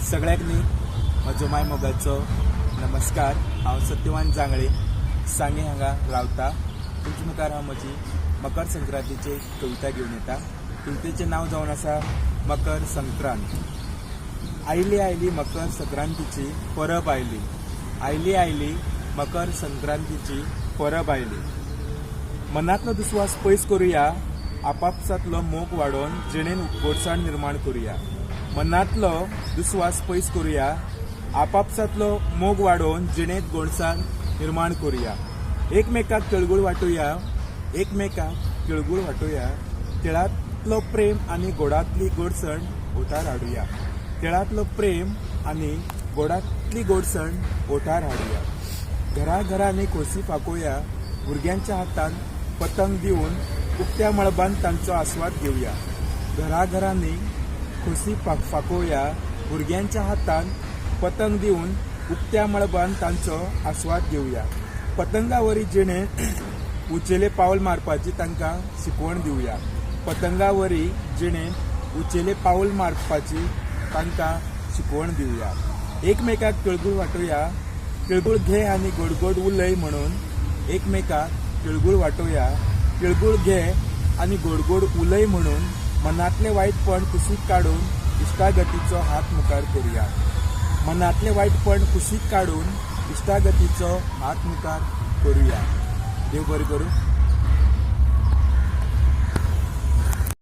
सगळ्यांनी म्हजो माय मोगाचो नमस्कार। हांव सत्यवान जांगळे सांगे हांगा रावता। तुमचे मुखार हांव म्हजी मकर संक्रांतीची कविता घेवन येता। कवितेचें नांव जावन आसा मकर संक्रांत। आयली आयली मकर संक्रांतीची परब आयली, आयली आयली मकर संक्रांतीची परब आयली। मनांतलो दुस्वास पयस करुया, आपापसातलो मोग वाडोवन जिणेन गोडसाण निर्माण करुया। मनांतलो दुस्वास पयस करुया, आपापसातलो मोग वाडोवन जिणेंत गोडसाण निर्माण करुया। एकमेकाक तिळगूळ वाटुया, एकमेकाक तिळगूळ वाटुया। तिळांतलो प्रेम आनी गोडांतली गोडसण ओंठार हाडुया। तिळांतलो प्रेम आनी गोडांतली गोडसण ओंठार हाडुया। घरा घरांनी खोशी फाकोवया, भुरग्यांच्या हातान पतंग दिवन उक्त्या मळबान तांचो आस्वाद घेवया। घरा घरांनी खोशी फाकोवया, भुरग्यांच्या हातान पतंग दिवन उक्त्या मळबान तांचो आस्वाद घेवया। पतंगावरी जिणे उंचेले पावल मारपाची तांकां शिकवण दिवया। पतंगावरी जिणे उंचेले पावल मारपाची तांकां शिकवण दिवया। एकमेकाक तिळगूळ वाटुया, तिळगूळ घे आनी गोड गोड उलय म्हणून एकमेकाक तिळगूळ वाटुया। तिळगूळ घे आनी गोड गोड उलय म्हणून मनांतले वायटपण कुशीक काडून इश्टागतीचो हात मुखार करुया। मनांतले वायटपण कुशीक काडून इश्टागतीचो हात मुखार करुया। देव बरें करूं।